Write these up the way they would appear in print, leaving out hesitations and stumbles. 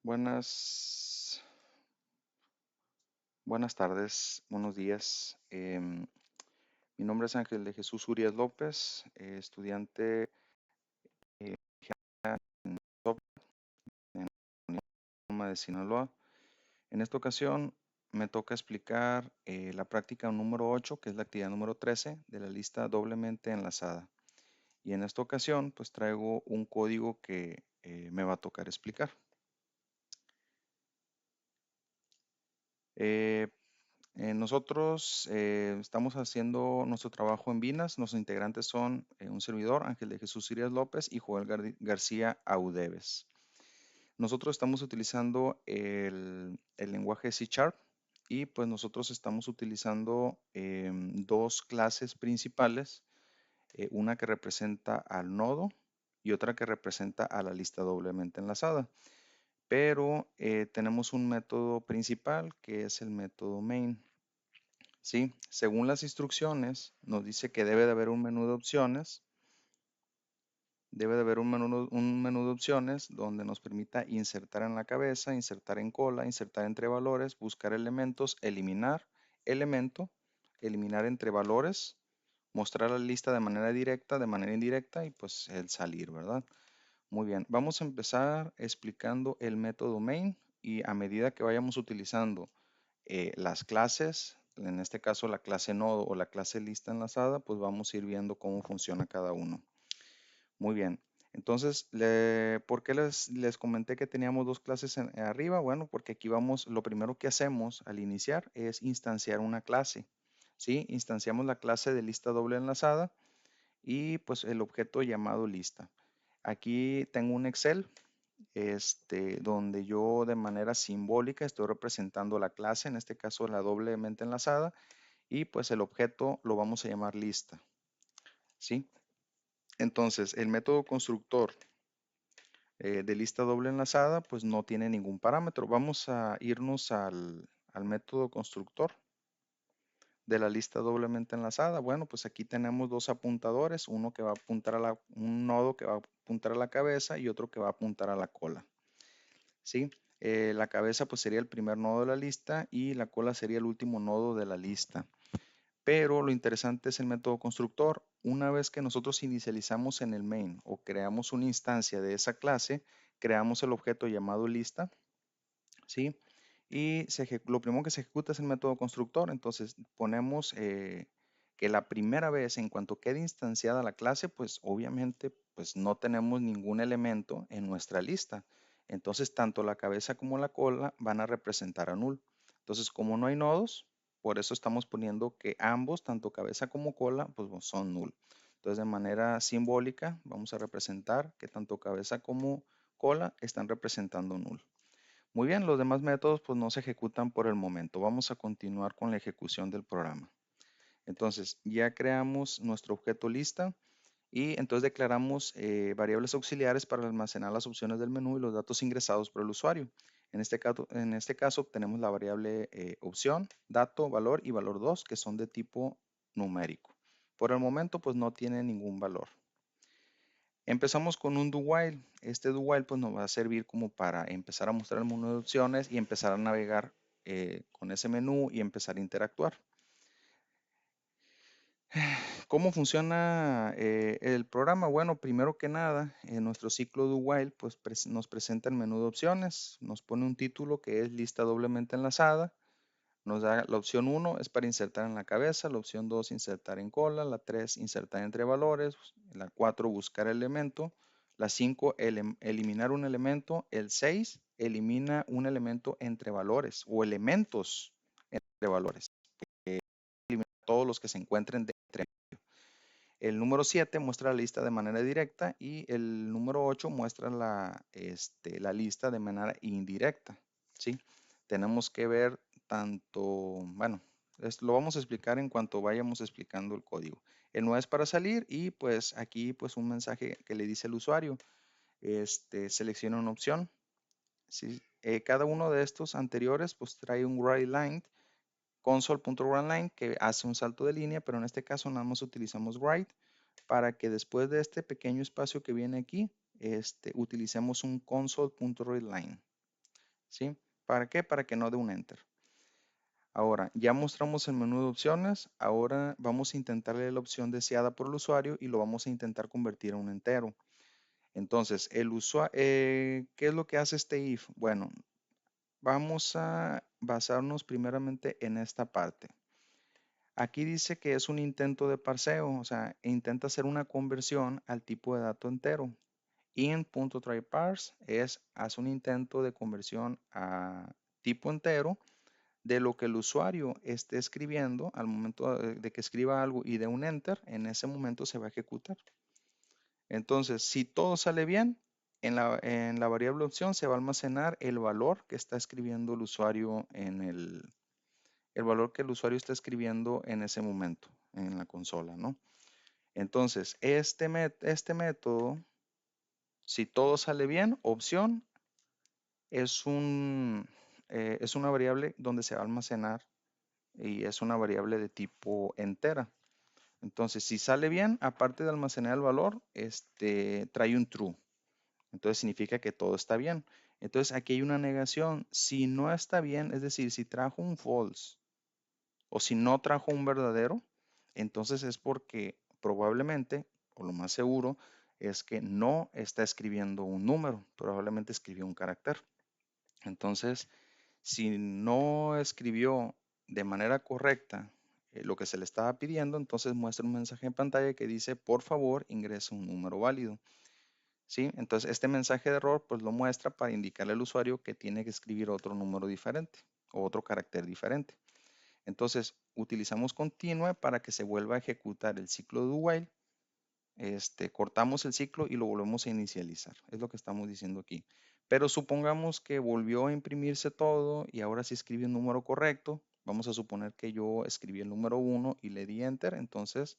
Buenas, buenas tardes, buenos días. Mi nombre es Ángel de Jesús Urias López, estudiante eh, en SOP en la Universidad de Sinaloa. En esta ocasión me toca explicar la práctica número 8, que es la actividad número 13 de la lista doblemente enlazada. Y en esta ocasión pues traigo un código que me va a tocar explicar. Eh, Nosotros estamos haciendo nuestro trabajo en Vinas. Nuestros integrantes son un servidor, Ángel de Jesús Urias López y Joel García Audeves. Nosotros estamos utilizando el lenguaje C# y pues nosotros estamos utilizando dos clases principales, una que representa al nodo y otra que representa a la lista doblemente enlazada. Pero tenemos un método principal que es el método main. Sí, según las instrucciones, nos dice que debe de haber un menú de opciones. Debe de haber un menú de opciones donde nos permita insertar en la cabeza, insertar en cola, insertar entre valores, buscar elementos, eliminar elemento, eliminar entre valores, mostrar la lista de manera directa, de manera indirecta y pues el salir, ¿verdad? Muy bien, vamos a empezar explicando el método main y a medida que vayamos utilizando las clases, en este caso la clase nodo o la clase lista enlazada, pues vamos a ir viendo cómo funciona cada uno. Muy bien, entonces, ¿por qué les comenté que teníamos dos clases arriba? Bueno, porque aquí vamos, lo primero que hacemos al iniciar es instanciar una clase, ¿sí? Instanciamos la clase de lista doble enlazada y pues el objeto llamado lista. Aquí tengo un Excel donde yo de manera simbólica estoy representando la clase, en este caso la doblemente enlazada, y pues el objeto lo vamos a llamar lista, ¿sí? Entonces, el método constructor de lista doble enlazada, pues no tiene ningún parámetro. Vamos a irnos al método constructor de la lista doblemente enlazada. Bueno, pues aquí tenemos dos apuntadores, uno que va a apuntar a un nodo que va a apuntar a la cabeza y otro que va a apuntar a la cola. ¿Sí? La cabeza pues sería el primer nodo de la lista y la cola sería el último nodo de la lista. Pero lo interesante es el método constructor. Una vez que nosotros inicializamos en el main o creamos una instancia de esa clase, creamos el objeto llamado lista, ¿sí? Y lo primero que se ejecuta es el método constructor. Entonces ponemos que la primera vez en cuanto quede instanciada la clase, pues obviamente pues no tenemos ningún elemento en nuestra lista. Entonces tanto la cabeza como la cola van a representar a null. Entonces como no hay nodos, por eso estamos poniendo que ambos, tanto cabeza como cola, pues son null. Entonces de manera simbólica vamos a representar que tanto cabeza como cola están representando null. Muy bien, los demás métodos pues no se ejecutan por el momento. Vamos a continuar con la ejecución del programa. Entonces, ya creamos nuestro objeto lista y entonces declaramos variables auxiliares para almacenar las opciones del menú y los datos ingresados por el usuario. En este caso obtenemos la variable opción, dato, valor y valor 2, que son de tipo numérico. Por el momento pues no tiene ningún valor. Empezamos con un do while. Este do while pues nos va a servir como para empezar a mostrar el menú de opciones y empezar a navegar con ese menú y empezar a interactuar. ¿Cómo funciona el programa? Bueno, primero que nada, en nuestro ciclo do while pues nos presenta el menú de opciones, nos pone un título que es lista doblemente enlazada. Nos da la opción 1 es para insertar en la cabeza, la opción 2 insertar en cola, la 3 insertar entre valores, la 4 buscar elemento, la 5 eliminar un elemento, el 6 elimina un elemento entre valores o elementos entre valores, elimina todos los que se encuentren dentro. El número 7 muestra la lista de manera directa y el número 8 muestra la lista de manera indirecta, ¿sí? Tenemos que ver tanto, bueno, lo vamos a explicar en cuanto vayamos explicando el código. El 9 es para salir y pues aquí pues un mensaje que le dice al usuario, selecciona una opción, ¿sí? Cada uno de estos anteriores pues trae un writeLine, console.writeLine que hace un salto de línea, pero en este caso nada más utilizamos write para que después de este pequeño espacio que viene aquí, utilicemos un console.readline. ¿sí? ¿Para qué? Para que no dé un enter. Ahora, ya mostramos el menú de opciones, ahora vamos a intentarle la opción deseada por el usuario y lo vamos a intentar convertir a un entero. Entonces, ¿qué es lo que hace este if? Bueno, vamos a basarnos primeramente en esta parte. Aquí dice que es un intento de parseo, o sea, intenta hacer una conversión al tipo de dato entero. In.tryparse hace un intento de conversión a tipo entero de lo que el usuario esté escribiendo al momento de que escriba algo y de un enter, en ese momento se va a ejecutar. Entonces, si todo sale bien, en la variable opción se va a almacenar el valor que está escribiendo el usuario el valor que el usuario está escribiendo en ese momento en la consola, ¿no? Entonces, este método, si todo sale bien, opción es es una variable donde se va a almacenar y es una variable de tipo entera. Entonces, si sale bien, aparte de almacenar el valor, trae un true. Entonces significa que todo está bien. Entonces aquí hay una negación. Si no está bien, es decir, si trajo un false o si no trajo un verdadero, entonces es porque probablemente, o lo más seguro, es que no está escribiendo un número, probablemente escribió un carácter. Entonces, si no escribió de manera correcta lo que se le estaba pidiendo, entonces muestra un mensaje en pantalla que dice, por favor, ingresa un número válido. ¿Sí? Entonces, este mensaje de error pues lo muestra para indicarle al usuario que tiene que escribir otro número diferente o otro carácter diferente. Entonces, utilizamos continue para que se vuelva a ejecutar el ciclo de do while. Cortamos el ciclo y lo volvemos a inicializar. Es lo que estamos diciendo aquí. Pero supongamos que volvió a imprimirse todo y ahora sí escribe un número correcto. Vamos a suponer que yo escribí el número 1 y le di enter. Entonces,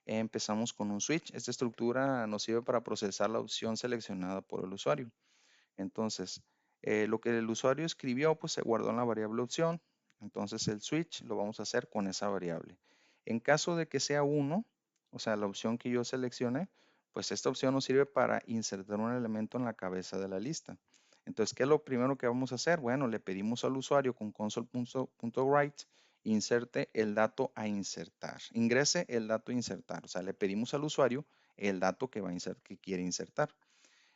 empezamos con un switch. Esta estructura nos sirve para procesar la opción seleccionada por el usuario. Entonces, lo que el usuario escribió, pues se guardó en la variable opción. Entonces, el switch lo vamos a hacer con esa variable. En caso de que sea 1, o sea, la opción que yo seleccioné, pues esta opción nos sirve para insertar un elemento en la cabeza de la lista. Entonces, ¿qué es lo primero que vamos a hacer? Bueno, le pedimos al usuario con console.write inserte el dato a insertar. Ingrese el dato a insertar. O sea, le pedimos al usuario el dato que que quiere insertar.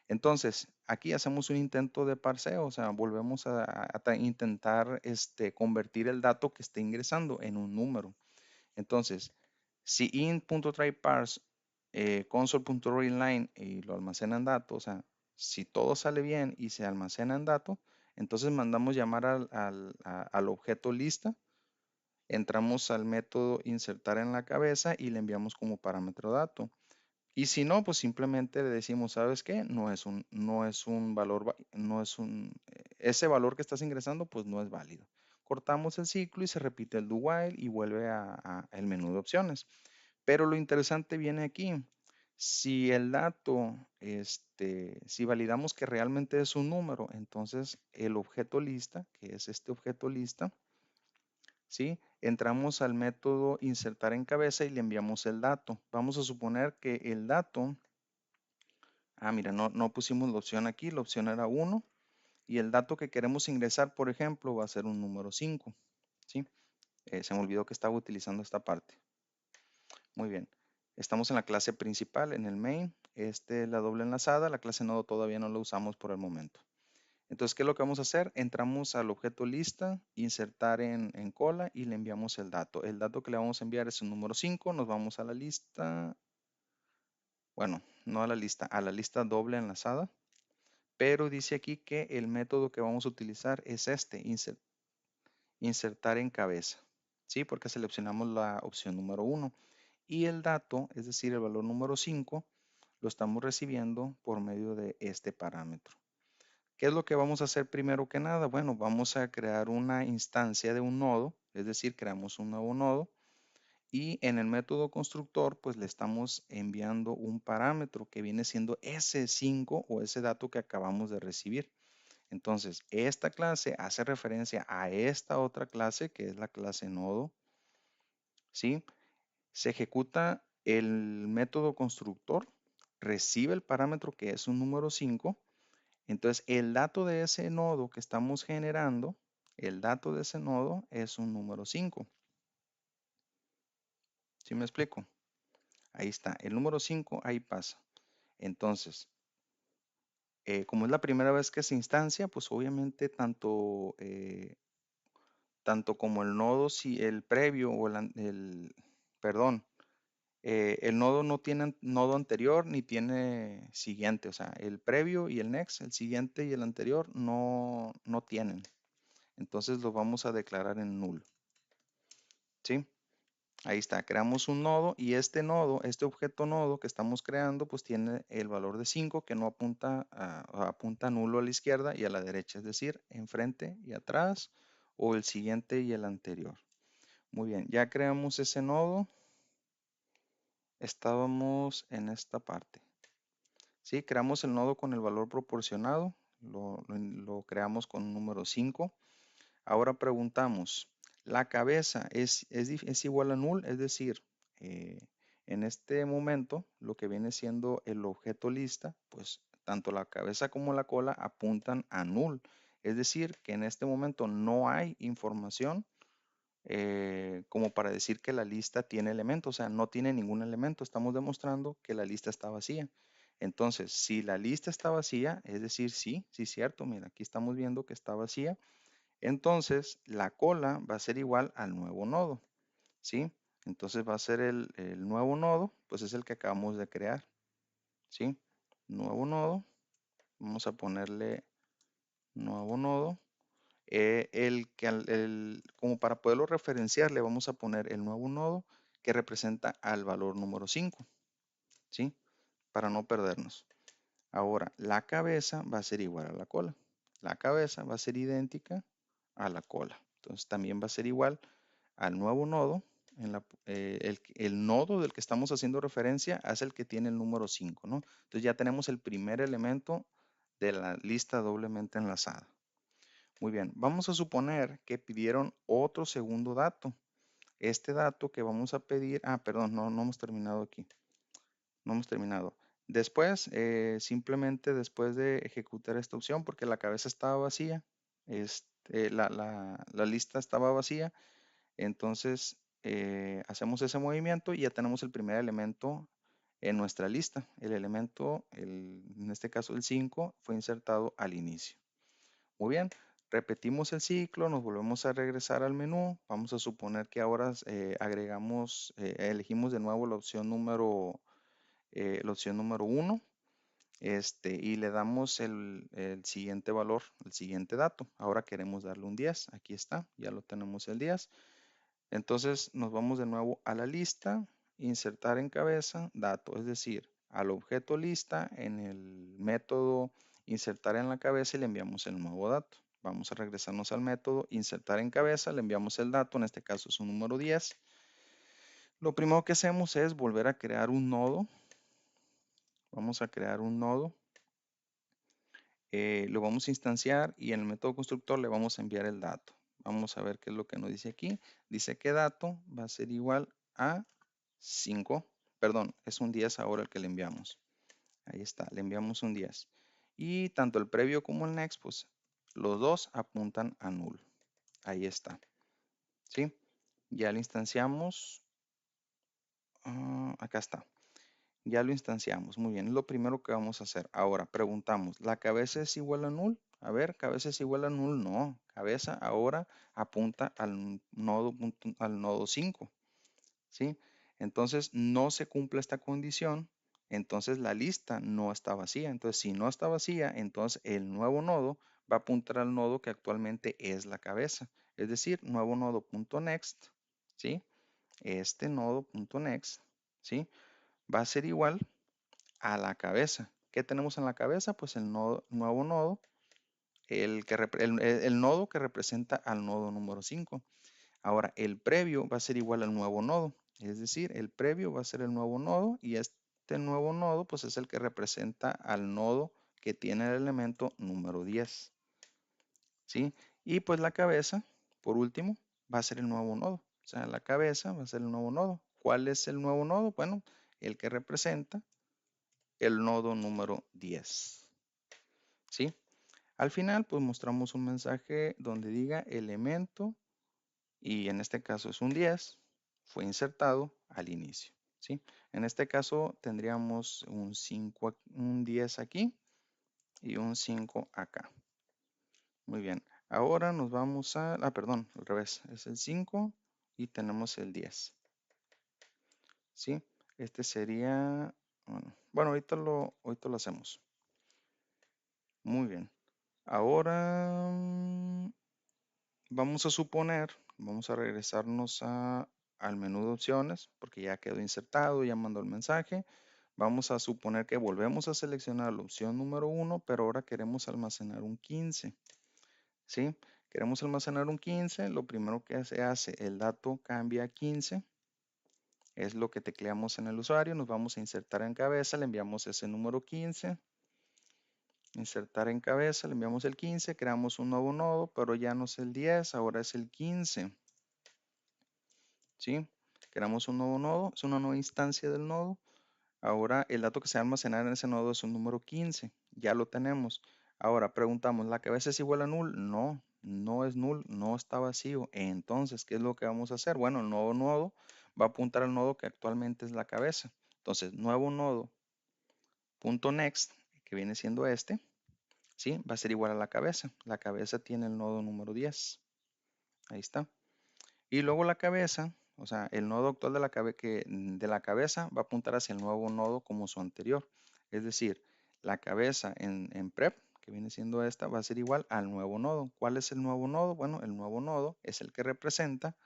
Entonces, aquí hacemos un intento de parseo, o sea, volvemos a intentar convertir el dato que esté ingresando en un número. Entonces, si int.tryparse console.readline y lo almacena en dato, o sea, si todo sale bien y se almacena en dato, entonces mandamos llamar al objeto lista, entramos al método insertar en la cabeza y le enviamos como parámetro dato. Y si no, pues simplemente le decimos, ¿sabes qué? No es un valor, no es ese valor que estás ingresando, pues no es válido. Cortamos el ciclo y se repite el do while y vuelve a el menú de opciones. Pero lo interesante viene aquí. Si el dato, si validamos que realmente es un número, entonces el objeto lista, que es este objeto lista, ¿sí? Entramos al método insertar en cabeza y le enviamos el dato. Vamos a suponer que el dato, mira, no pusimos la opción aquí, la opción era 1 y el dato que queremos ingresar, por ejemplo, va a ser un número 5, ¿sí? Se me olvidó que estaba utilizando esta parte. Muy bien. Estamos en la clase principal, en el main. Es la doble enlazada. La clase nodo todavía no la usamos por el momento. Entonces, ¿qué es lo que vamos a hacer? Entramos al objeto lista, insertar en cola y le enviamos el dato. El dato que le vamos a enviar es un número 5. Nos vamos a la lista, bueno, no a la lista doble enlazada. Pero dice aquí que el método que vamos a utilizar es insertar en cabeza. ¿Sí? Porque seleccionamos la opción número 1. Y el dato, es decir, el valor número 5, lo estamos recibiendo por medio de este parámetro. ¿Qué es lo que vamos a hacer primero que nada? Bueno, vamos a crear una instancia de un nodo, es decir, creamos un nuevo nodo y en el método constructor pues le estamos enviando un parámetro que viene siendo ese 5 o ese dato que acabamos de recibir. Entonces, esta clase hace referencia a esta otra clase que es la clase nodo, ¿sí? Se ejecuta el método constructor, recibe el parámetro que es un número 5. Entonces, el dato de ese nodo que estamos generando, el dato de ese nodo es un número 5. ¿Sí me explico? Ahí está, el número 5 ahí pasa. Entonces, como es la primera vez que se instancia, pues obviamente tanto como el nodo, si el previo o perdón, el nodo no tiene nodo anterior ni tiene siguiente, o sea, el previo y el next, el siguiente y el anterior no tienen. Entonces lo vamos a declarar en nulo. ¿Sí? Ahí está, creamos un nodo y este nodo, este objeto nodo que estamos creando, pues tiene el valor de 5 que no apunta nulo a la izquierda y a la derecha, es decir, enfrente y atrás o el siguiente y el anterior. Muy bien, ya creamos ese nodo. Estábamos en esta parte. Sí, creamos el nodo con el valor proporcionado, lo creamos con un número 5. Ahora preguntamos, ¿la cabeza es igual a null? Es decir, eh, en este momento, lo que viene siendo el objeto lista, pues tanto la cabeza como la cola apuntan a null. Es decir, que en este momento no hay información como para decir que la lista tiene elementos, o sea, no tiene ningún elemento. Estamos demostrando que la lista está vacía. Entonces, si la lista está vacía, es decir, sí, sí, cierto, mira, aquí estamos viendo que está vacía. Entonces, la cola va a ser igual al nuevo nodo, ¿sí? Entonces va a ser el nuevo nodo, pues es el que acabamos de crear, ¿sí? Nuevo nodo, vamos a ponerle nuevo nodo. Como para poderlo referenciar, le vamos a poner el nuevo nodo que representa al valor número 5, ¿sí? Para no perdernos. Ahora, la cabeza va a ser igual a la cola. La cabeza va a ser idéntica a la cola. Entonces también va a ser igual al nuevo nodo. El nodo del que estamos haciendo referencia es el que tiene el número 5, ¿no? Entonces ya tenemos el primer elemento de la lista doblemente enlazada. Muy bien, vamos a suponer que pidieron otro segundo dato. Este dato que vamos a pedir, perdón, no hemos terminado aquí. No hemos terminado. Después, simplemente después de ejecutar esta opción, porque la cabeza estaba vacía, la lista estaba vacía, entonces hacemos ese movimiento y ya tenemos el primer elemento en nuestra lista. El elemento, en este caso el 5, fue insertado al inicio. Muy bien, repetimos el ciclo, nos volvemos a regresar al menú. Vamos a suponer que ahora elegimos de nuevo la opción número 1, y le damos el siguiente valor, el siguiente dato. Ahora queremos darle un 10. Aquí está, ya lo tenemos el 10. Entonces nos vamos de nuevo a la lista, insertar en cabeza, dato, es decir, al objeto lista en el método insertar en la cabeza y le enviamos el nuevo dato. Vamos a regresarnos al método insertar en cabeza, le enviamos el dato, en este caso es un número 10. Lo primero que hacemos es volver a crear un nodo. Vamos a crear un nodo. Lo vamos a instanciar y en el método constructor le vamos a enviar el dato. Vamos a ver qué es lo que nos dice aquí. Dice que dato va a ser igual a 5, perdón, es un 10 ahora el que le enviamos. Ahí está, le enviamos un 10. Y tanto el previo como el next, pues los dos apuntan a null. Ahí está. ¿Sí? Ya lo instanciamos. Acá está. Ya lo instanciamos. Muy bien, es lo primero que vamos a hacer. Ahora preguntamos, ¿la cabeza es igual a null? A ver, ¿cabeza es igual a null? No, cabeza ahora apunta al nodo 5. ¿Sí? Entonces no se cumple esta condición, entonces la lista no está vacía. Entonces si no está vacía, entonces el nuevo nodo va a apuntar al nodo que actualmente es la cabeza. Es decir, nuevo nodo.next, ¿sí? Este nodo.next, ¿sí? Va a ser igual a la cabeza. ¿Qué tenemos en la cabeza? Pues el nuevo nodo, el nodo que representa al nodo número 5. Ahora, el previo va a ser igual al nuevo nodo. Es decir, el previo va a ser el nuevo nodo y este nuevo nodo pues es el que representa al nodo que tiene el elemento número 10. ¿Sí? Y pues la cabeza, por último, va a ser el nuevo nodo. O sea, la cabeza va a ser el nuevo nodo. ¿Cuál es el nuevo nodo? Bueno, el que representa el nodo número 10. ¿sí? Al final, pues mostramos un mensaje donde diga elemento, y en este caso es un 10, fue insertado al inicio, ¿sí? En este caso tendríamos un 5, un 10 aquí y un 5 acá. Muy bien. Ahora nos vamos perdón, al revés. Es el 5 y tenemos el 10, ¿sí? Este sería, bueno, ahorita lo hacemos. Muy bien. Ahora vamos a suponer, vamos a regresarnos al menú de opciones porque ya quedó insertado, ya mandó el mensaje. Vamos a suponer que volvemos a seleccionar la opción número 1, pero ahora queremos almacenar un 15, ¿sí? Queremos almacenar un 15, lo primero que se hace, el dato cambia a 15, es lo que tecleamos en el usuario, nos vamos a insertar en cabeza, le enviamos ese número 15, insertar en cabeza, le enviamos el 15, creamos un nuevo nodo, pero ya no es el 10, ahora es el 15, ¿sí? Creamos un nuevo nodo, es una nueva instancia del nodo. Ahora el dato que se va a almacenar en ese nodo es un número 15, ya lo tenemos. Ahora preguntamos, ¿la cabeza es igual a null? No, no es null, no está vacío. Entonces, ¿qué es lo que vamos a hacer? Bueno, el nuevo nodo va a apuntar al nodo que actualmente es la cabeza. Entonces, nuevo nodo punto next, que viene siendo este, ¿sí? Va a ser igual a la cabeza. La cabeza tiene el nodo número 10. Ahí está. Y luego la cabeza, o sea, el nodo actual de la cabeza va a apuntar hacia el nuevo nodo como su anterior. Es decir, la cabeza en prep, que viene siendo esta, va a ser igual al nuevo nodo. ¿Cuál es el nuevo nodo? Bueno, el nuevo nodo es el que representa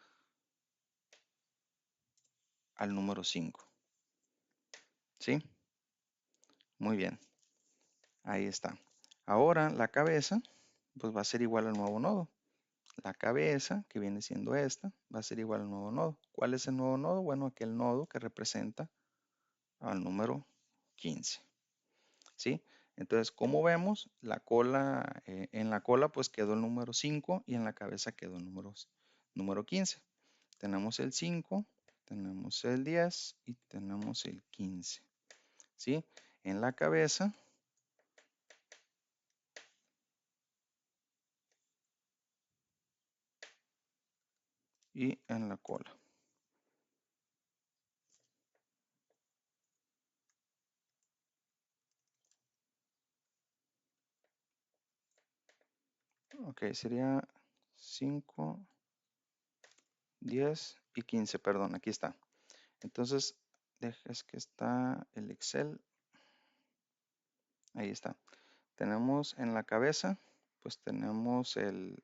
al número 5. ¿Sí? Muy bien. Ahí está. Ahora la cabeza, pues va a ser igual al nuevo nodo. La cabeza, que viene siendo esta, va a ser igual al nuevo nodo. ¿Cuál es el nuevo nodo? Bueno, aquel nodo que representa al número 15, ¿sí? Entonces, como vemos, en la cola pues quedó el número 5 y en la cabeza quedó el número 15. Tenemos el 5, tenemos el 10 y tenemos el 15, ¿sí? En la cabeza y en la cola. Ok, sería 5, 10 y 15, perdón, aquí está. Entonces, dejas que está el Excel. Ahí está. Tenemos en la cabeza, pues tenemos el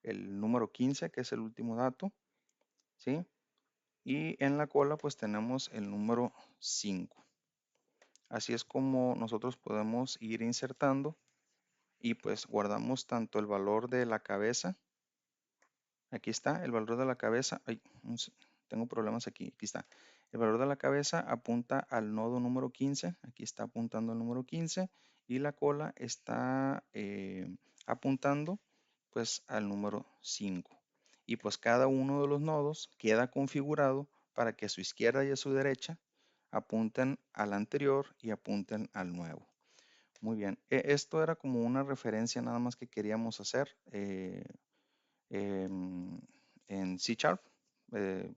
número 15, que es el último dato, ¿sí? Y en la cola, pues tenemos el número 5. Así es como nosotros podemos ir insertando y pues guardamos tanto el valor de la cabeza. Aquí está el valor de la cabeza. Ay, tengo problemas aquí. Aquí está. El valor de la cabeza apunta al nodo número 15. Aquí está apuntando al número 15 y la cola está apuntando pues al número 5. Y pues cada uno de los nodos queda configurado para que a su izquierda y a su derecha apunten al anterior y apunten al nuevo. Muy bien. Esto era como una referencia nada más que queríamos hacer. Em, en C Sharp, eh,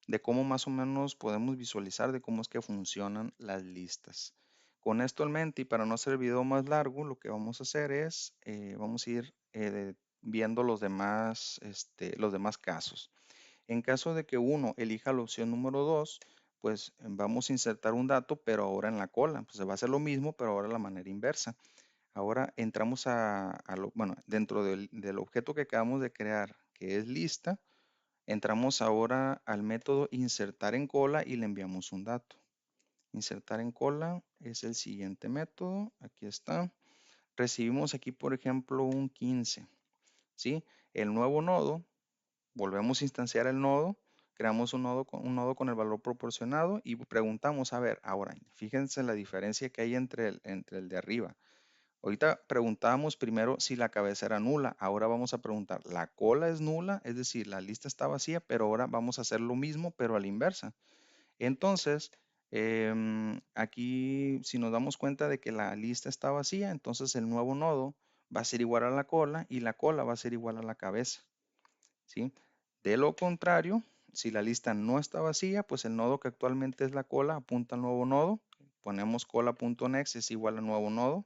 de cómo más o menos podemos visualizar de cómo es que funcionan las listas. Con esto en mente y para no hacer el video más largo, lo que vamos a hacer es, vamos a ir viendo los demás casos. En caso de que uno elija la opción número 2, pues vamos a insertar un dato, pero ahora en la cola. Pues se va a hacer lo mismo, pero ahora de la manera inversa. Ahora entramos bueno, dentro del objeto que acabamos de crear, que es lista, entramos ahora al método insertar en cola y le enviamos un dato. Insertar en cola es el siguiente método. Aquí está. Recibimos aquí, por ejemplo, un 15. ¿Sí? El nuevo nodo, volvemos a instanciar el nodo, creamos un nodo con el valor proporcionado y preguntamos, a ver, ahora, fíjense la diferencia que hay entre el de arriba. Ahorita preguntábamos primero si la cabeza era nula. Ahora vamos a preguntar, ¿la cola es nula? Es decir, la lista está vacía, pero ahora vamos a hacer lo mismo, pero a la inversa. Entonces, Aquí, si nos damos cuenta de que la lista está vacía, entonces el nuevo nodo va a ser igual a la cola y la cola va a ser igual a la cabeza, ¿sí? De lo contrario, si la lista no está vacía, pues el nodo que actualmente es la cola apunta al nuevo nodo. Ponemos cola.next es igual al nuevo nodo.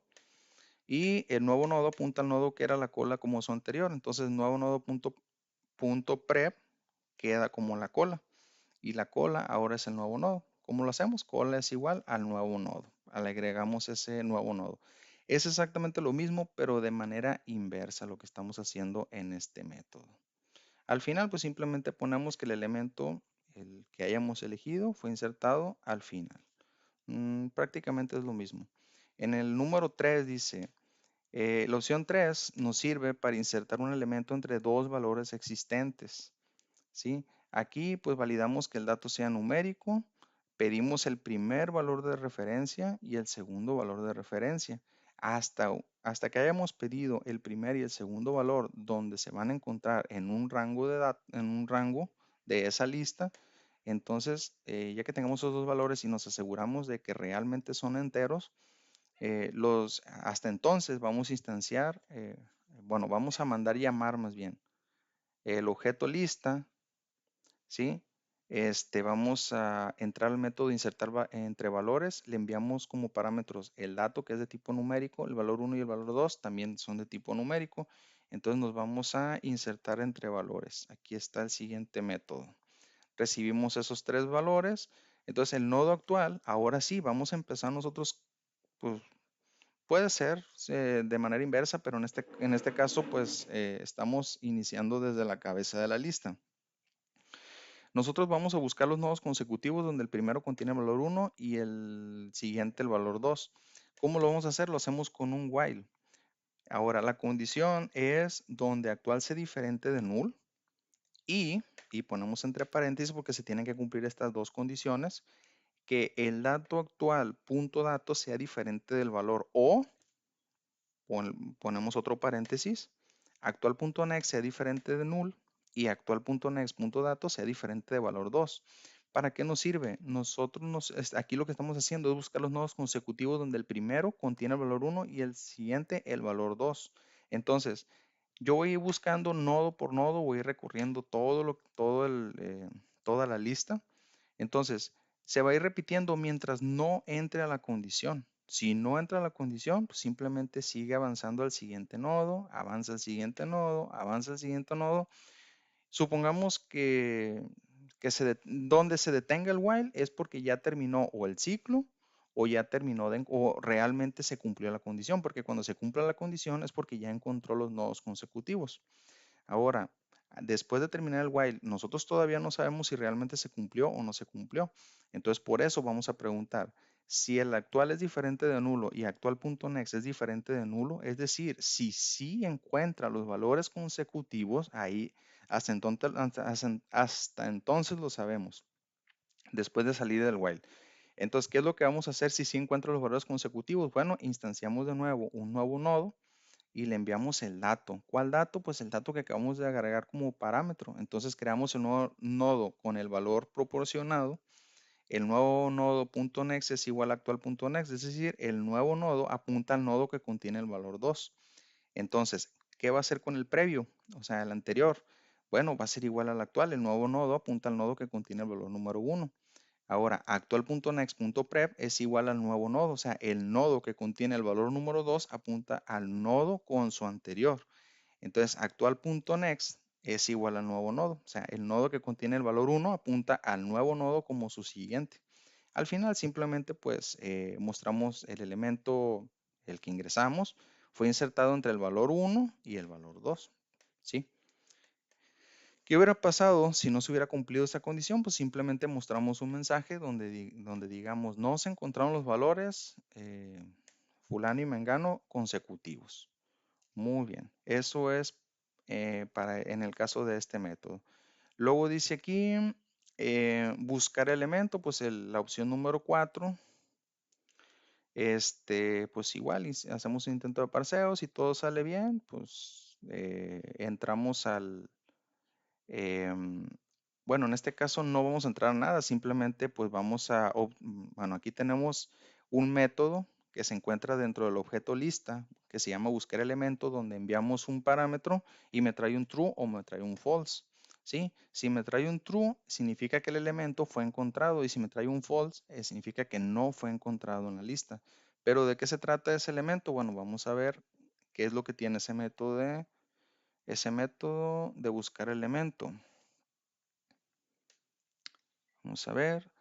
Y el nuevo nodo apunta al nodo que era la cola como su anterior. Entonces, nuevo nodo punto prep queda como la cola. Y la cola ahora es el nuevo nodo. ¿Cómo lo hacemos? Cola es igual al nuevo nodo. Le agregamos ese nuevo nodo. Es exactamente lo mismo, pero de manera inversa lo que estamos haciendo en este método. Al final, pues simplemente ponemos que el elemento, el que hayamos elegido, fue insertado al final. Prácticamente es lo mismo. En el número 3 dice, la opción 3 nos sirve para insertar un elemento entre dos valores existentes, ¿sí? Aquí pues validamos que el dato sea numérico, pedimos el primer valor de referencia y el segundo valor de referencia. Hasta que hayamos pedido el primer y el segundo valor donde se van a encontrar en un rango de esa lista, entonces ya que tengamos esos dos valores y nos aseguramos de que realmente son enteros, hasta entonces vamos a instanciar, bueno, vamos a mandar llamar más bien el objeto lista, ¿sí? Vamos a entrar al método de insertar entre valores, le enviamos como parámetros el dato que es de tipo numérico, el valor 1 y el valor 2 también son de tipo numérico, entonces nos vamos a insertar entre valores. Aquí está el siguiente método. Recibimos esos tres valores, entonces el nodo actual, ahora sí, vamos a empezar nosotros, pues puede ser de manera inversa, pero en este caso, pues estamos iniciando desde la cabeza de la lista. Nosotros vamos a buscar los nodos consecutivos donde el primero contiene el valor 1 y el siguiente el valor 2. ¿Cómo lo vamos a hacer? Lo hacemos con un while. Ahora, la condición es donde actual sea diferente de null y ponemos entre paréntesis porque se tienen que cumplir estas dos condiciones, que el dato actual punto dato sea diferente del valor o ponemos otro paréntesis, actual.next sea diferente de null y actual.next.datos sea diferente de valor 2. ¿Para qué nos sirve? Aquí lo que estamos haciendo es buscar los nodos consecutivos donde el primero contiene el valor 1 y el siguiente el valor 2. Entonces, yo voy a ir buscando nodo por nodo, voy a ir recorriendo toda la lista. Entonces, se va a ir repitiendo mientras no entre a la condición. Si no entra a la condición, pues simplemente sigue avanzando al siguiente nodo, avanza al siguiente nodo, avanza al siguiente nodo. Supongamos donde se detenga el while es porque ya terminó o el ciclo o ya terminó o realmente se cumplió la condición, porque cuando se cumpla la condición es porque ya encontró los nodos consecutivos. Ahora, después de terminar el while, nosotros todavía no sabemos si realmente se cumplió o no se cumplió. Entonces, por eso vamos a preguntar si el actual es diferente de nulo y actual.next es diferente de nulo, es decir, si sí encuentra los valores consecutivos, ahí hasta entonces lo sabemos, después de salir del while. Entonces, ¿qué es lo que vamos a hacer si sí encuentra los valores consecutivos? Bueno, instanciamos de nuevo un nuevo nodo y le enviamos el dato. ¿Cuál dato? Pues el dato que acabamos de agregar como parámetro. Entonces creamos el nuevo nodo con el valor proporcionado. El nuevo nodo .next es igual a actual.next, es decir, el nuevo nodo apunta al nodo que contiene el valor 2. Entonces, ¿qué va a hacer con el previo? O sea, el anterior. Bueno, va a ser igual al actual. El nuevo nodo apunta al nodo que contiene el valor número 1. Ahora, actual.next.prep es igual al nuevo nodo, o sea, el nodo que contiene el valor número 2 apunta al nodo con su anterior. Entonces, actual.next es igual al nuevo nodo, o sea, el nodo que contiene el valor 1 apunta al nuevo nodo como su siguiente. Al final, simplemente pues mostramos el elemento, el que ingresamos, fue insertado entre el valor 1 y el valor 2, ¿sí? ¿Qué hubiera pasado si no se hubiera cumplido esa condición? Pues simplemente mostramos un mensaje donde digamos, no se encontraron los valores fulano y mengano consecutivos. Muy bien, eso es en el caso de este método. Luego dice aquí, buscar elemento, pues la opción número 4, pues igual hacemos un intento de parseo, si todo sale bien, pues entramos em, Bueno, en este caso no vamos a entrar a nada, simplemente pues bueno, aquí tenemos un método que se encuentra dentro del objeto lista, que se llama buscar elemento, donde enviamos un parámetro y me trae un true o me trae un false. ¿Sí? Si me trae un true, significa que el elemento fue encontrado, y si me trae un false, significa que no fue encontrado en la lista. Pero ¿de qué se trata ese elemento? Bueno, vamos a ver qué es lo que tiene ese método de buscar elemento. Vamos a ver.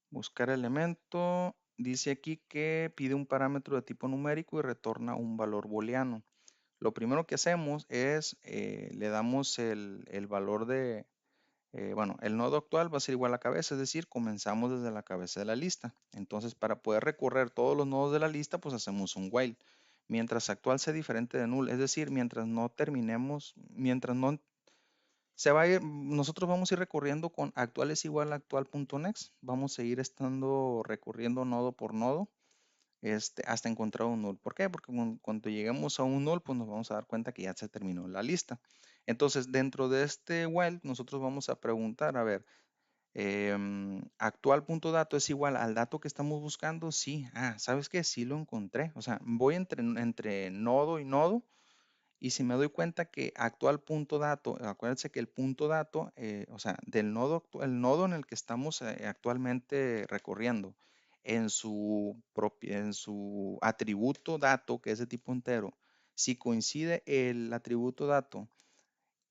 Buscar elemento. Dice aquí que pide un parámetro de tipo numérico y retorna un valor booleano. Lo primero que hacemos es, le damos el valor bueno, el nodo actual va a ser igual a cabeza, es decir, comenzamos desde la cabeza de la lista. Entonces, para poder recorrer todos los nodos de la lista, pues hacemos un while. Mientras actual sea diferente de null, es decir, mientras no nosotros vamos a ir recorriendo con actual es igual a actual.next. Vamos a ir estando recorriendo nodo por nodo, hasta encontrar un null. ¿Por qué? Porque cuando lleguemos a un null, pues nos vamos a dar cuenta que ya se terminó la lista. Entonces, dentro de este while, nosotros vamos a preguntar, a ver, actual.dato es igual al dato que estamos buscando. Sí, ¿sabes qué? Sí lo encontré. O sea, voy entre nodo y nodo, y si me doy cuenta que actual punto dato, acuérdense que el punto dato, o sea, el nodo en el que estamos actualmente recorriendo, en su atributo dato, que es de tipo entero, si coincide el atributo dato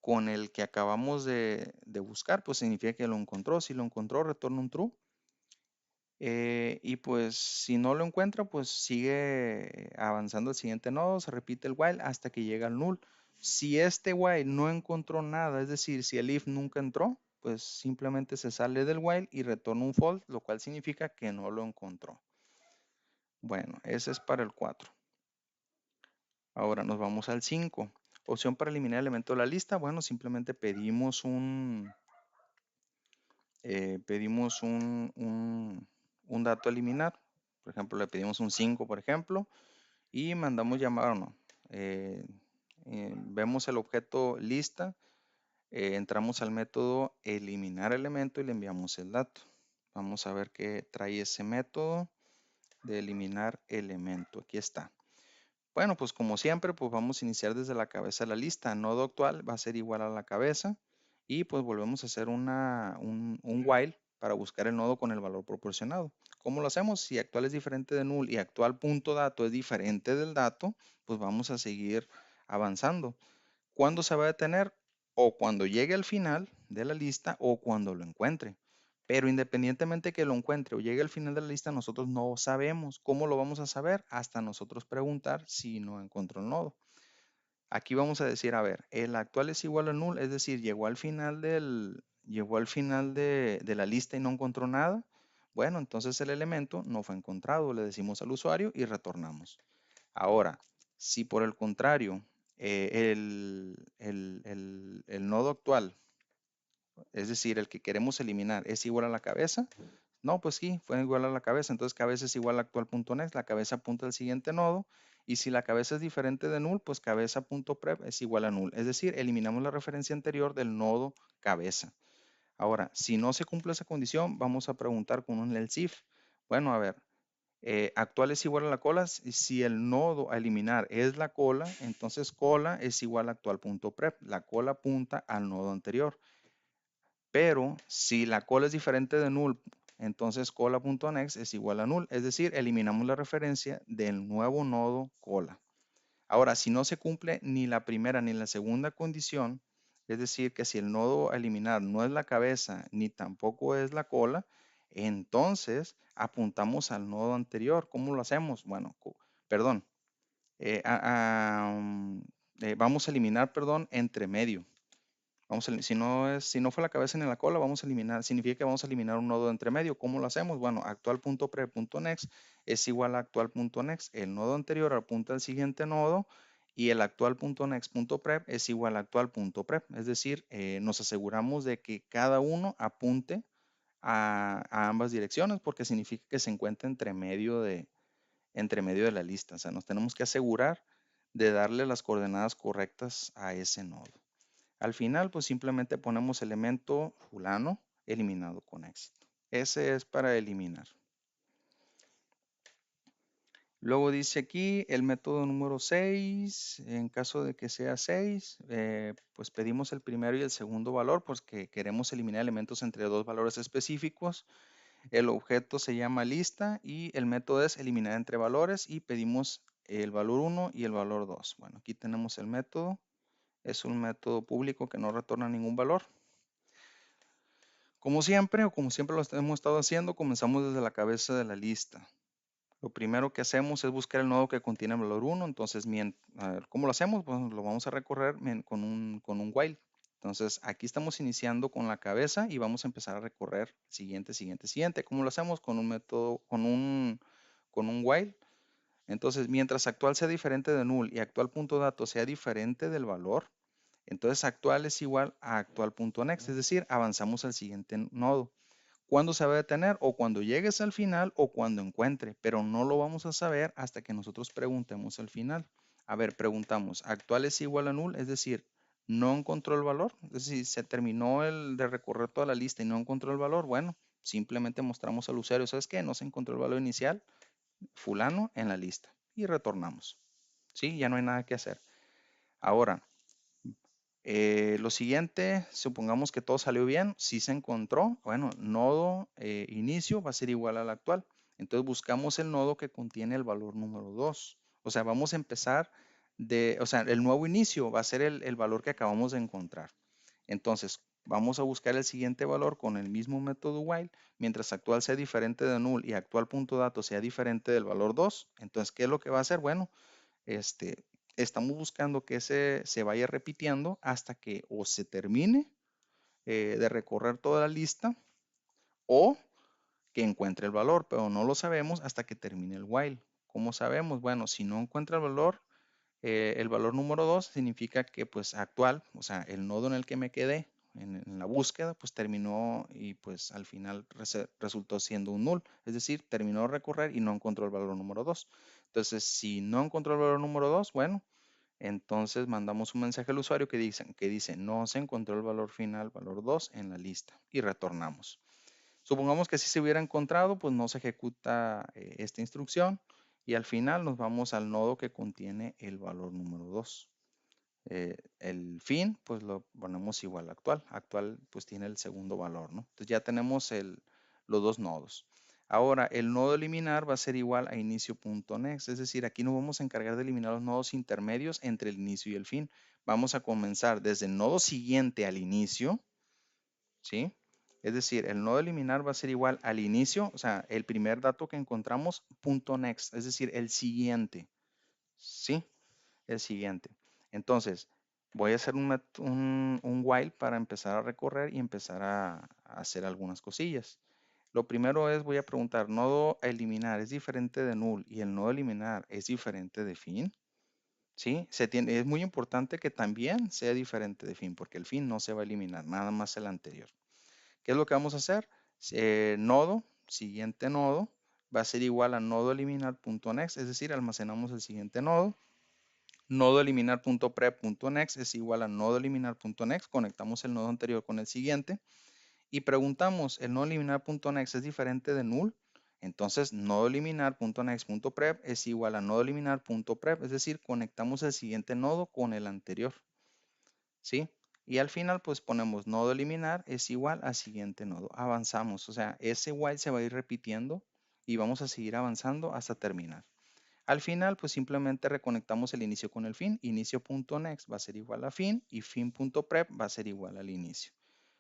con el que acabamos de buscar, pues significa que lo encontró. Si lo encontró, retorna un true. Y pues si no lo encuentra, pues sigue avanzando al siguiente nodo, se repite el while hasta que llega al null. Si este while no encontró nada, es decir, si el if nunca entró, pues simplemente se sale del while y retorna un false, lo cual significa que no lo encontró. Bueno, ese es para el 4. Ahora nos vamos al 5. Opción para eliminar elemento de la lista. Bueno, simplemente pedimos un dato a eliminar. Por ejemplo, le pedimos un 5, por ejemplo, y mandamos llamar o no. Eh, Vemos el objeto lista, entramos al método eliminar elemento y le enviamos el dato. Vamos a ver qué trae ese método de eliminar elemento. Aquí está. Bueno, pues como siempre, pues vamos a iniciar desde la cabeza de la lista. Nodo actual va a ser igual a la cabeza, y pues volvemos a hacer un while para buscar el nodo con el valor proporcionado. ¿Cómo lo hacemos? Si actual es diferente de null y actual punto dato es diferente del dato, pues vamos a seguir avanzando. ¿Cuándo se va a detener? O cuando llegue al final de la lista o cuando lo encuentre. Pero independientemente que lo encuentre o llegue al final de la lista, nosotros no sabemos. ¿Cómo lo vamos a saber? Hasta nosotros preguntar si no encontró el nodo. Aquí vamos a decir, a ver, el actual es igual a null, es decir, llegó al final de la lista y no encontró nada. Bueno, entonces el elemento no fue encontrado, le decimos al usuario y retornamos. Ahora, si por el contrario, el nodo actual, es decir, el que queremos eliminar, es igual a la cabeza, no, pues sí, fue igual a la cabeza. Entonces cabeza es igual a actual.next, la cabeza apunta al siguiente nodo. Y si la cabeza es diferente de null, pues cabeza.prep es igual a null. Es decir, eliminamos la referencia anterior del nodo cabeza. Ahora, si no se cumple esa condición, vamos a preguntar con un else if. Bueno, a ver, actual es igual a la cola. Si el nodo a eliminar es la cola, entonces cola es igual a actual.prep. La cola apunta al nodo anterior. Pero si la cola es diferente de null, entonces cola.next es igual a null. Es decir, eliminamos la referencia del nuevo nodo cola. Ahora, si no se cumple ni la primera ni la segunda condición, es decir, que si el nodo a eliminar no es la cabeza ni tampoco es la cola, entonces apuntamos al nodo anterior. ¿Cómo lo hacemos? Bueno, perdón, vamos a eliminar, perdón, entre medio. Si no fue la cabeza ni la cola, vamos a eliminar, significa que vamos a eliminar un nodo de entre medio. ¿Cómo lo hacemos? Bueno, actual.pre.next es igual a actual.next. El nodo anterior apunta al siguiente nodo, y el actual.next.prep es igual a actual.prep. Es decir, nos aseguramos de que cada uno apunte a ambas direcciones, porque significa que se encuentra entre medio de la lista. O sea, nos tenemos que asegurar de darle las coordenadas correctas a ese nodo. Al final, pues simplemente ponemos elemento fulano eliminado con éxito. Ese es para eliminar. Luego dice aquí el método número 6, en caso de que sea 6, pues pedimos el primero y el segundo valor, pues que queremos eliminar elementos entre dos valores específicos. El objeto se llama lista y el método es eliminar entre valores y pedimos el valor 1 y el valor 2. Bueno, aquí tenemos el método. Es un método público que no retorna ningún valor. Como siempre, o como siempre lo hemos estado haciendo, comenzamos desde la cabeza de la lista. Lo primero que hacemos es buscar el nodo que contiene el valor 1. Entonces, a ver, ¿cómo lo hacemos? Pues lo vamos a recorrer con un while. Entonces, aquí estamos iniciando con la cabeza y vamos a empezar a recorrer siguiente, siguiente, siguiente. ¿Cómo lo hacemos? Con un método, con un while. Entonces, mientras actual sea diferente de null y actual.dato sea diferente del valor, entonces actual es igual a actual.next, es decir, avanzamos al siguiente nodo. ¿Cuándo se va a detener? O cuando llegues al final o cuando encuentre, pero no lo vamos a saber hasta que nosotros preguntemos al final. A ver, preguntamos, ¿actual es igual a null? Es decir, no encontró el valor, es decir, se terminó el de recorrer toda la lista y no encontró el valor. Bueno, simplemente mostramos al usuario, ¿sabes qué? No se encontró el valor inicial, fulano, en la lista y retornamos. ¿Sí? Ya no hay nada que hacer. Ahora, lo siguiente, supongamos que todo salió bien, si se encontró, bueno, nodo inicio va a ser igual al actual. Entonces buscamos el nodo que contiene el valor número 2. O sea, vamos a empezar o sea, el nuevo inicio va a ser el valor que acabamos de encontrar. Entonces, vamos a buscar el siguiente valor con el mismo método while, mientras actual sea diferente de null y actual.dato sea diferente del valor 2. Entonces, ¿qué es lo que va a hacer? Bueno, estamos buscando que se vaya repitiendo hasta que o se termine de recorrer toda la lista o que encuentre el valor, pero no lo sabemos hasta que termine el while. ¿Cómo sabemos? Bueno, si no encuentra el valor número 2 significa que pues actual, o sea, el nodo en el que me quedé en la búsqueda, pues terminó y pues al final resultó siendo un null, es decir, terminó de recorrer y no encontró el valor número 2. Entonces, si no encontró el valor número 2, bueno, entonces mandamos un mensaje al usuario que dice no se encontró el valor final, valor 2 en la lista y retornamos. Supongamos que si se hubiera encontrado, pues no se ejecuta esta instrucción y al final nos vamos al nodo que contiene el valor número 2. El fin, pues lo ponemos igual a actual. Actual, pues tiene el segundo valor, ¿no? Entonces ya tenemos los dos nodos. Ahora, el nodo eliminar va a ser igual a inicio.next, es decir, aquí nos vamos a encargar de eliminar los nodos intermedios entre el inicio y el fin. Vamos a comenzar desde el nodo siguiente al inicio, ¿sí? Es decir, el nodo eliminar va a ser igual al inicio, o sea, el primer dato que encontramos, .next, es decir, el siguiente, ¿sí? El siguiente. Entonces, voy a hacer un while para empezar a recorrer y empezar a hacer algunas cosillas. Lo primero es, voy a preguntar, ¿nodo eliminar es diferente de null y el nodo eliminar es diferente de fin? ¿Sí? Es muy importante que también sea diferente de fin, porque el fin no se va a eliminar, nada más el anterior. ¿Qué es lo que vamos a hacer? Nodo, siguiente nodo, va a ser igual a nodo eliminar.next, es decir, almacenamos el siguiente nodo. Nodo eliminar.prep.next es igual a nodo eliminar.next, conectamos el nodo anterior con el siguiente y preguntamos, ¿el nodo eliminar.next es diferente de null? Entonces, nodo eliminar.next.prep es igual a nodo eliminar.prep, es decir, conectamos el siguiente nodo con el anterior, ¿sí? Y al final, pues ponemos nodo eliminar es igual a siguiente nodo. Avanzamos, o sea, ese while se va a ir repitiendo y vamos a seguir avanzando hasta terminar. Al final, pues simplemente reconectamos el inicio con el fin. Inicio.next va a ser igual a fin y fin.prep va a ser igual al inicio.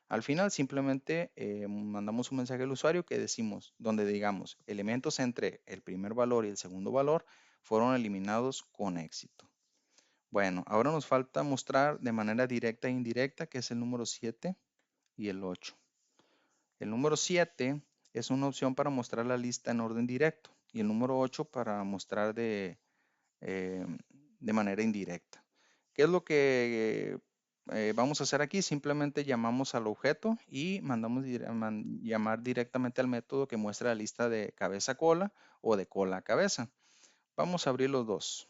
Al final, simplemente mandamos un mensaje al usuario que decimos, donde digamos, elementos entre el primer valor y el segundo valor fueron eliminados con éxito. Bueno, ahora nos falta mostrar de manera directa e indirecta, que es el número 7 y el 8. El número 7 es una opción para mostrar la lista en orden directo y el número 8 para mostrar eh, de manera indirecta. ¿Qué es lo que vamos a hacer aquí? Simplemente llamamos al objeto y mandamos llamar directamente al método que muestra la lista de cabeza a cola o de cola a cabeza. Vamos a abrir los dos.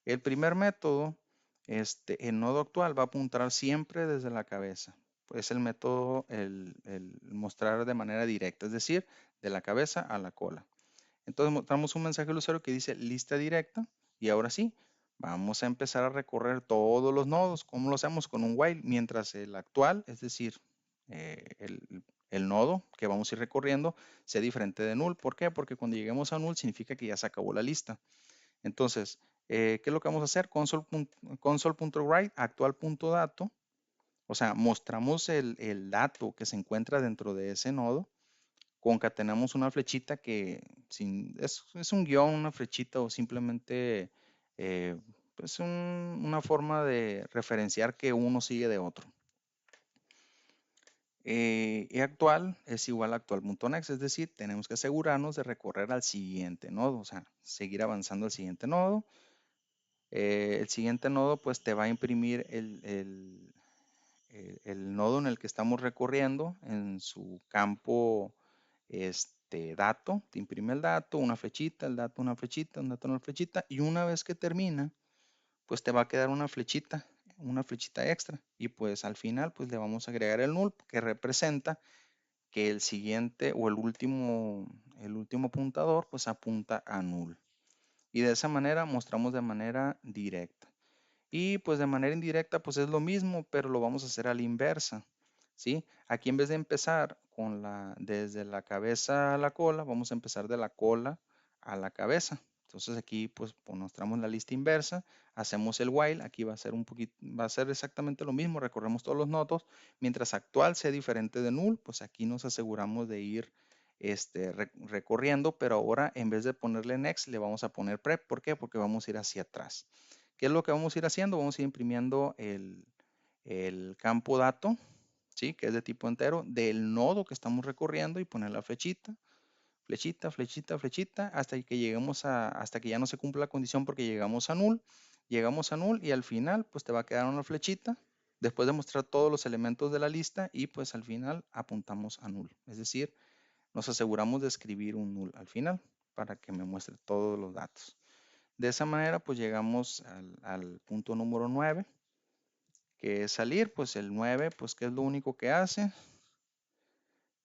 El primer método el nodo actual va a apuntar siempre desde la cabeza. Es el método, el mostrar de manera directa, es decir, de la cabeza a la cola. Entonces mostramos un mensaje al usuario que dice lista directa y ahora sí, vamos a empezar a recorrer todos los nodos. ¿Cómo lo hacemos? Con un while, mientras el actual, es decir, el nodo que vamos a ir recorriendo, sea diferente de null. ¿Por qué? Porque cuando lleguemos a null significa que ya se acabó la lista. Entonces, ¿qué es lo que vamos a hacer? Console.write actual.dato, o sea, mostramos el dato que se encuentra dentro de ese nodo, concatenamos una flechita que es un guión, una flechita o simplemente pues una forma de referenciar que uno sigue de otro. Y actual es igual a actual.next, es decir, tenemos que asegurarnos de recorrer al siguiente nodo, o sea, seguir avanzando al siguiente nodo. El siguiente nodo pues te va a imprimir el nodo en el que estamos recorriendo en su campo dato, te imprime el dato, una flechita, el dato, una flechita, un dato, una flechita, y una vez que termina, pues te va a quedar una flechita extra, y pues al final pues le vamos a agregar el null que representa que el siguiente o el último puntador pues apunta a null. Y de esa manera mostramos de manera directa. Y pues de manera indirecta pues es lo mismo, pero lo vamos a hacer a la inversa, ¿sí? Aquí en vez de empezar desde la cabeza a la cola, vamos a empezar de la cola a la cabeza. Entonces aquí pues mostramos la lista inversa, hacemos el while, aquí va a ser va a ser exactamente lo mismo, recorremos todos los nodos, mientras actual sea diferente de null, pues aquí nos aseguramos de ir recorriendo, pero ahora en vez de ponerle next le vamos a poner prep. ¿Por qué? Porque vamos a ir hacia atrás. ¿Qué es lo que vamos a ir haciendo? Vamos a ir imprimiendo el campo dato, ¿sí? Que es de tipo entero, del nodo que estamos recorriendo y poner la flechita, flechita, flechita, flechita, hasta que ya no se cumpla la condición porque llegamos a null. Llegamos a null y al final pues te va a quedar una flechita después de mostrar todos los elementos de la lista y pues al final apuntamos a null. Es decir, nos aseguramos de escribir un null al final para que me muestre todos los datos. De esa manera, pues llegamos al punto número 9, que es salir. Pues el 9, pues ¿qué es lo único que hace?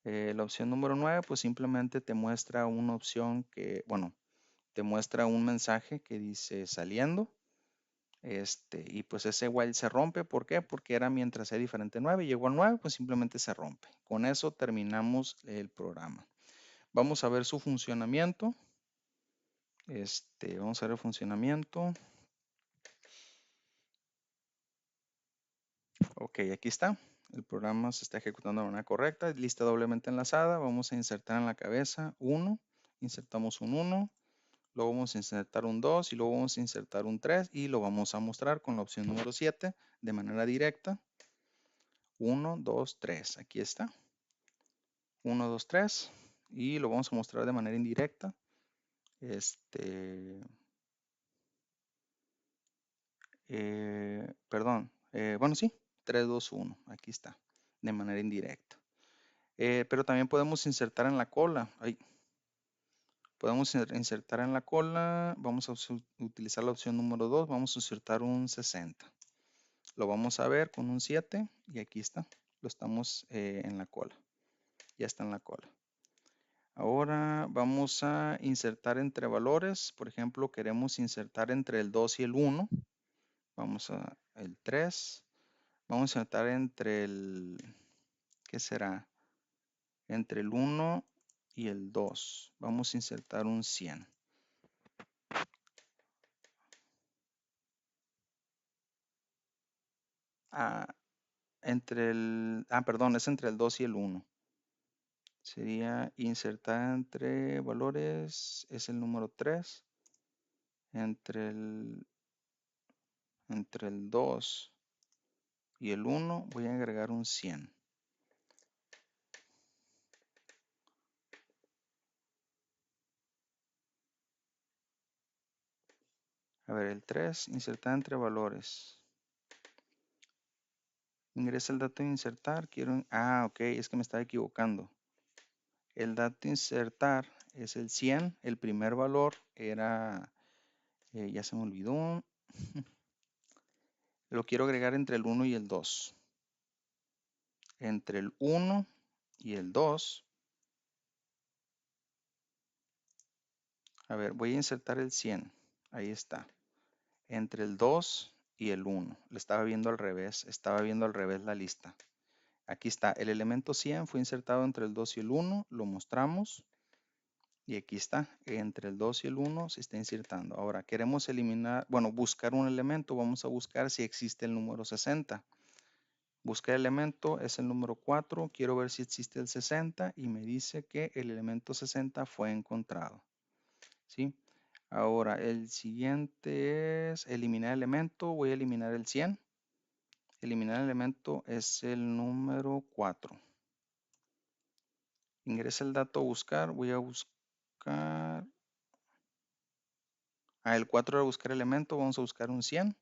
La opción número 9, pues simplemente te muestra una opción bueno, te muestra un mensaje que dice saliendo. Y pues ese while se rompe. ¿Por qué? Porque era mientras sea diferente 9. Llegó al 9, pues simplemente se rompe. Con eso terminamos el programa. Vamos a ver su funcionamiento. Vamos a ver el funcionamiento. Ok, aquí está. El programa se está ejecutando de manera correcta. Lista doblemente enlazada. Vamos a insertar en la cabeza 1. Insertamos un 1. Luego vamos a insertar un 2 y luego vamos a insertar un 3 y lo vamos a mostrar con la opción número 7 de manera directa. 1, 2, 3. Aquí está. 1, 2, 3. Y lo vamos a mostrar de manera indirecta. Bueno, sí. 3, 2, 1. Aquí está. De manera indirecta. Pero también podemos insertar en la cola. Ahí. Podemos insertar en la cola. Vamos a utilizar la opción número 2. Vamos a insertar un 60. Lo vamos a ver con un 7. Y aquí está. Lo estamos en la cola. Ya está en la cola. Ahora vamos a insertar entre valores. Por ejemplo, queremos insertar entre el 2 y el 1. Vamos a el 3. Vamos a insertar entre ¿qué será? Entre el 1 y el 2. Vamos a insertar un 100. Perdón, es entre el 2 y el 1. Sería insertar entre valores, es el número 3. Entre el 2 y el 1 voy a agregar un 100. A ver, el 3, insertar entre valores. Ingresa el dato de insertar. Ok, es que me estaba equivocando. El dato de insertar es el 100. El primer valor era, ya se me olvidó. lo quiero agregar entre el 1 y el 2. Entre el 1 y el 2. A ver, voy a insertar el 100. Ahí está. Entre el 2 y el 1. Le estaba viendo al revés. Estaba viendo al revés la lista. Aquí está. El elemento 100 fue insertado entre el 2 y el 1. Lo mostramos. Y aquí está. Entre el 2 y el 1 se está insertando. Ahora, queremos eliminar, bueno, buscar un elemento. Vamos a buscar si existe el número 60. Buscar elemento es el número 4. Quiero ver si existe el 60 y me dice que el elemento 60 fue encontrado. ¿Sí? Ahora, el siguiente es eliminar elemento. Voy a eliminar el 100. Eliminar elemento es el número 4. Ingresa el dato a buscar. Voy a buscar. El 4 era buscar elemento. Vamos a buscar un 100.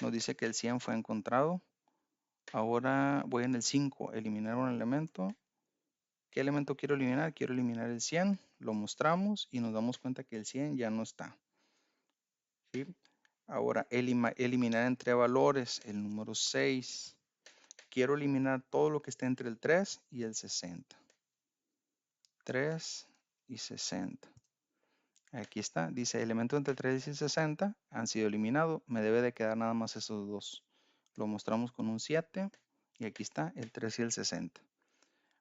Nos dice que el 100 fue encontrado. Ahora voy en el 5. Eliminar un elemento. ¿Qué elemento quiero eliminar? Quiero eliminar el 100. Lo mostramos y nos damos cuenta que el 100 ya no está. ¿Sí? Ahora, eliminar entre valores el número 6. Quiero eliminar todo lo que esté entre el 3 y el 60. 3 y 60. Aquí está. Dice, elementos entre 3 y 60 han sido eliminados. Me debe de quedar nada más esos dos. Lo mostramos con un 7. Y aquí está el 3 y el 60.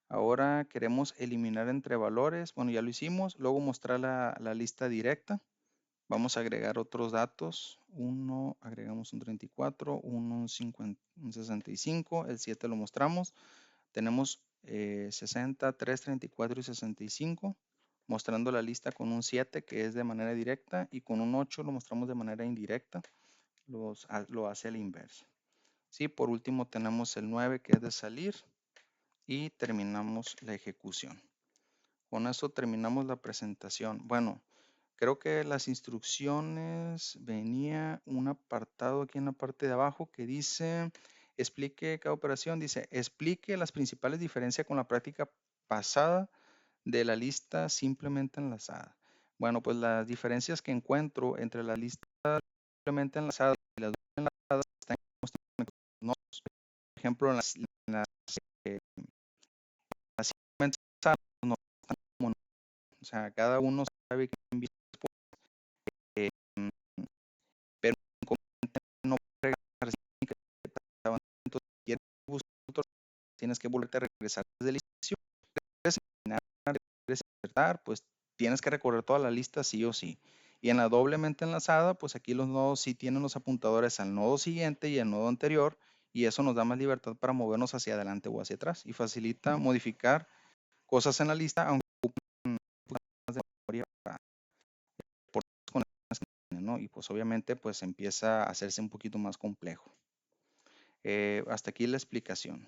Ahora queremos eliminar entre valores. Bueno, ya lo hicimos. Luego mostrar la lista directa. Vamos a agregar otros datos. 1, agregamos un 34, 1, un 65. El 7 lo mostramos. Tenemos 60, 3, 34 y 65. Mostrando la lista con un 7 que es de manera directa y con un 8 lo mostramos de manera indirecta. Lo hace a la inversa. Sí, por último tenemos el 9 que es de salir y terminamos la ejecución. Con eso terminamos la presentación. Bueno, creo que las instrucciones venía un apartado aquí en la parte de abajo que dice, explique cada operación, dice, explique las principales diferencias con la práctica pasada de la lista simplemente enlazada. Bueno, pues las diferencias que encuentro entre la lista simplemente enlazada y las enlazadas están en los nodos. Por ejemplo, eh, las simplemente enlazadas no están como nodos. O sea, cada uno sabe que envía después, eh, pero no puede regresar entonces, si quieres buscar otro, tienes que volverte a regresar desde el inicio. Quieres eliminar, quieres insertar, pues tienes que recorrer toda la lista sí o sí. Y en la doblemente enlazada, pues aquí los nodos sí tienen los apuntadores al nodo siguiente y al nodo anterior, y eso nos da más libertad para movernos hacia adelante o hacia atrás y facilita modificar cosas en la lista, aunque ocupen más de memoria por conexiones que tienen, ¿no? Y pues obviamente pues empieza a hacerse un poquito más complejo. Hasta aquí la explicación.